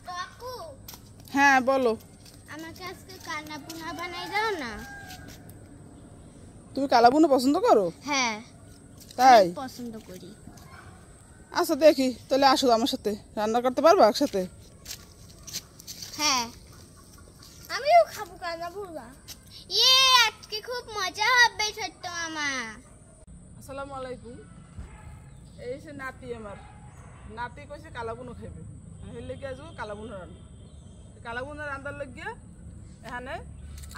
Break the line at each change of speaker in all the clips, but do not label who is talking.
তো আপু,
হ্যাঁ বলো।
আমাকে আজকে কান্না পুনা বানাই দাও না।
তুমি কালাবুনা পছন্দ করো?
হ্যাঁ,
তাই
অনেক পছন্দ করি।
আচ্ছা দেখি তাহলে আসো আমার সাথে, রান্না করতে পারবো একসাথে?
হ্যাঁ, আমিও খাবো কান্না পুনা। আজকে খুব মজা হবে ছোট্ট মামা।
আসসালামু আলাইকুম। এই সে নাতি আমার, নাতি কইছে কালাবুনো খাইবে, এর লেগে আসবো কালাবুনো রান্না। কালাবুনো রান্নার লাগিয়া এখানে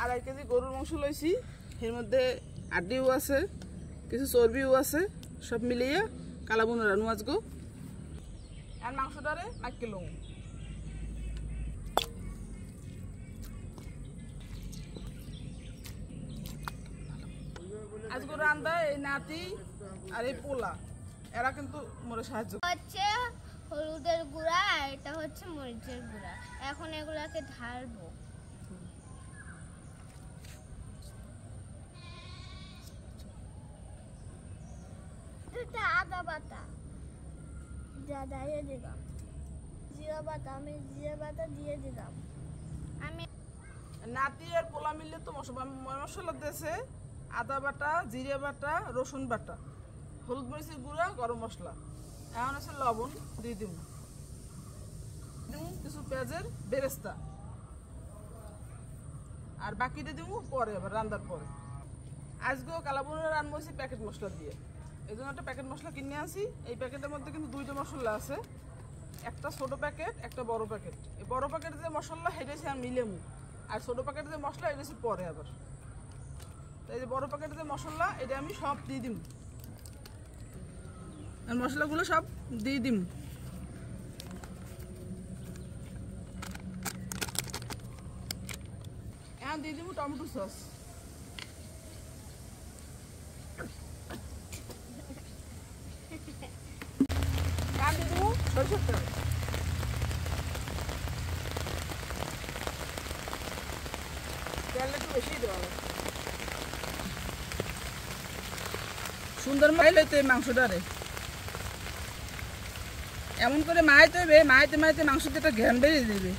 2.5 কেজি গরুর মাংস লইছি, এর মধ্যে আড্ডিও আছে, কিছু চর্বিও আছে, সব মিলিয়ে কালাবুনো রান্না আজগো। আর মাংসটারে মাইকে লম। আজগো রান্না এই নাতি আর এই পোলা, এরা কিন্তু মোরে সাহায্য
হচ্ছে হলুদের গুঁড়া আর এটা হচ্ছে মরিচের গুঁড়া। এখন এগুলাকে ঢালবো। এটা আদা বাটা দিয়ে দিলাম, জিরা বাটা, আমি জিরা বাটা দিয়ে দিলাম। আমি
নাতি আর পোলা মিললে তো মশলা দিয়েছে আদা বাটা, জিরে বাটা, রসুন বাটা, হলুদ মরিচের গুঁড়া, গরম মশলা, এখন আছে লবণ দিয়ে দিব, কিছু পেঁয়াজের বেরেস্তা, আর বাকিটা দিব পরে, আবার রান্নার পরে। আজকেও কালাবুনা রান্না হয়েছি প্যাকেট মশলা দিয়ে, এই জন্য একটা প্যাকেট মশলা কিনে আনছি। এই প্যাকেটের মধ্যে কিন্তু 2টা মশলা আছে, একটা ছোট প্যাকেট, একটা বড় প্যাকেট। এই বড় প্যাকেটের যে মশলা হেঁটেছি আমি মিলেমু, আর ছোট প্যাকেটের যে মশলা হেঁটেছি পরে আবার। এই যে বড় প্যাকেটের যে মশলা এটা আমি সব দিয়ে দিম, আর মশলাগুলো সব দিয়ে দিম। এখন দিয়ে দিব টমেটো সস, এখন দিয়ে দিব সরষের তেল, তেলটা একটু বেশি দেওয়া হবে। সুন্দর মাইলে মাংসটারে এমন করে মাইতে হবে, মাইতে মাইতে মাংস যেটা ঘ্যান বেরিয়ে দেবে।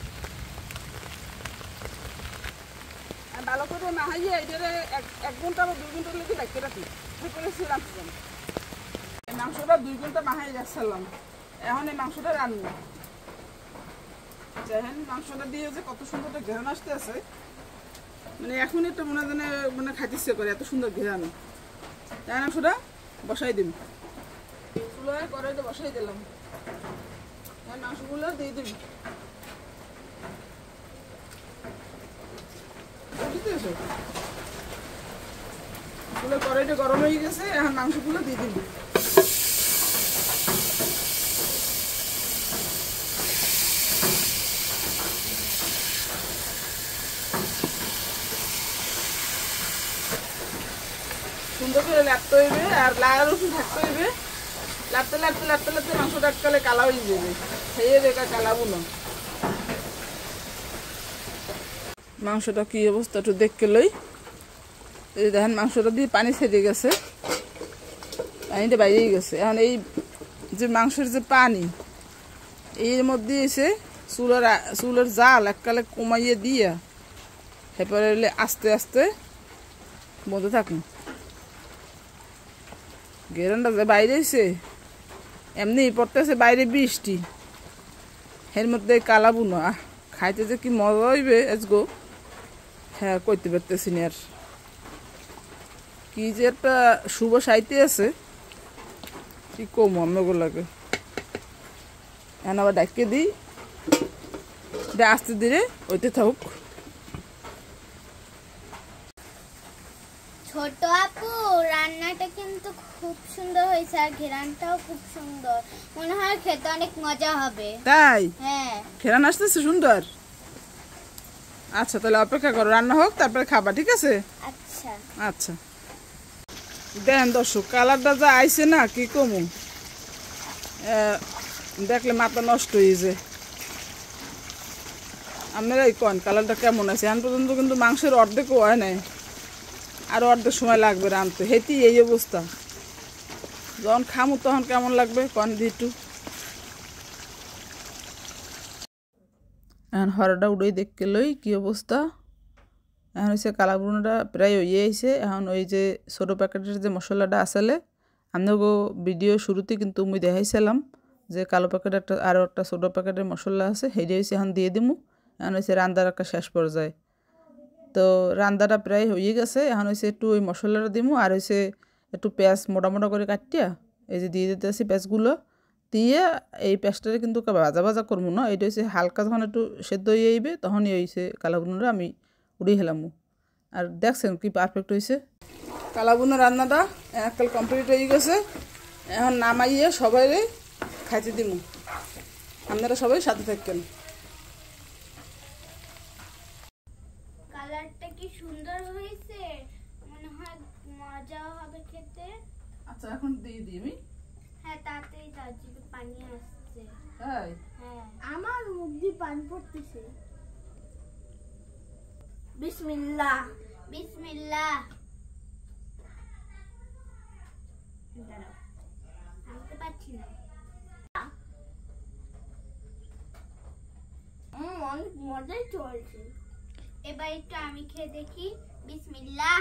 আর ভালো করে মাহাইয়ে এটারে 1 ঘন্টা বা 2 ঘন্টা লেগে রাখতে রাখি, করে রাখছিলাম। এই মাংসটা 2 ঘন্টা মাহাই রাখছিলাম, এখন এই মাংসটা রান্না। দেখেন মাংসটা দিয়ে যে কত সুন্দর একটা ঘ্রাণ আসতে আছে, মানে এখন একটা মনে হয় মানে খাইতে ইচ্ছে করে, এত সুন্দর ঘ্রাণ। তাই মাংসটা বসাই দিন, চুলায় কড়াইতে বসাই দিলাম, মাংসগুলো দিয়ে দিবি। কড়াইটা গরম হয়ে গেছে, এখন মাংসগুলো দিয়ে দিবি। সুন্দর করে লাগতে হইবে, আর লাগা রসুন থাকতে হইবে। লাগতে লাগতে লাগতে লাগতে মাংসটা এককালে কালা হয়ে যাবে, খেয়ে দেখা কালাবো না। মাংসটা কি অবস্থা একটু দেখতে লই। এই দেখেন মাংসটা দিয়ে পানি ছেড়ে গেছে, পানিটা বাইরেই গেছে। এখন এই যে মাংসের যে পানি, এর মধ্যে এসে চুলের জাল এককালে কমাইয়ে দিয়া এরপরে আস্তে আস্তে বলতে থাকুন। গেরানটা যে বাইরে এসে এমনি পড়তেছে, বাইরে বৃষ্টি, এর মধ্যে কালাবুনা খাইতে যে কি মজা হইবে আজগো, হ্যাঁ কইতে পারতেছি না। আর কি যে একটা শুভ সাইতে আছে, কি কম আমগো লাগে। এখন আবার ডাকিয়ে দিই, আস্তে ধীরে ওইতে থাকুক।
ছোট আপু, রান্নাটা কিন্তু খুব সুন্দর হয়েছে, আর ঘেরানটাও খুব সুন্দর, মনে হয় খেতে অনেক মজা হবে।
তাই?
হ্যাঁ,
ঘেরান আসতেছে সুন্দর। আচ্ছা তাহলে অপেক্ষা করো, রান্না হোক তারপরে খাবা, ঠিক আছে?
আচ্ছা
আচ্ছা। দেন দর্শক, কালারটা যা আইছে না কি কমু, দেখলে মাথা নষ্ট হয়ে যায়। আপনারাই কন কালারটা কেমন আছে। এখন পর্যন্ত কিন্তু মাংসের অর্ধেকও হয় নাই, আর অর্ধেক সময় লাগবে রাঁধতে। হেঁটেই এই অবস্থা, যখন খামু তখন কেমন লাগবে কন একটু। এখন হরাটা উড়েই দেখতে লই কি অবস্থা। এখন হচ্ছে কালাবুনাটা প্রায় হয়ে আইছে। এখন ওই যে ছোটো প্যাকেটের যে মশলাটা আসলে আপনাকে ভিডিও শুরুতে কিন্তু মুই দেখাইছিলাম যে কালো প্যাকেট একটা আরও একটা ছোটো প্যাকেটের মশলা আছে, সেইটা হচ্ছে এখন দিয়ে দিমু। এখন হচ্ছে রান্দার একটা শেষ পর্যায়ে। তো রান্দাটা প্রায় হয়ে গেছে। এখন হচ্ছে একটু ওই মশলাটা দিমু, আর হচ্ছে একটু পেঁয়াজ মোটা মোটা করে কাটিয়া এই যে দিয়ে দিতে আসি পেঁয়াজগুলো দিয়ে। এই পেঁয়াজটারে কিন্তু ভাজা ভাজা করবো না, এটা হচ্ছে হালকা যখন একটু সেদ্ধ হয়ে আইবে তখনই হয়েছে কালাবুনাটা আমি উড়িয়ে হেলামু। আর দেখছেন কি পারফেক্ট হয়েছে। কালাবুনা রান্নাটা এককাল কমপ্লিট হয়ে গেছে। এখন নামাইয়ে সবাই খাইতে দিমু। আপনারা সবাই সাথে থাকেন।
কালারটা কি সুন্দর হয়েছে, মনে হয় মজাও হবে খেতে।
আচ্ছা এখন দিয়ে দিই আমি।
হ্যাঁ তাড়াতাড়ি দাও, জিভে পানি আসছে।
হ্যাঁ
হ্যাঁ আমার মুখ দিয়ে পানি পড়তেছে। বিসমিল্লাহ বিসমিল্লাহ। দাঁড়াও, আনতে পারছি না। অনেক মজাই চলছে। এবার একটু আমি খেয়ে দেখি। বিসমিল্লাহ।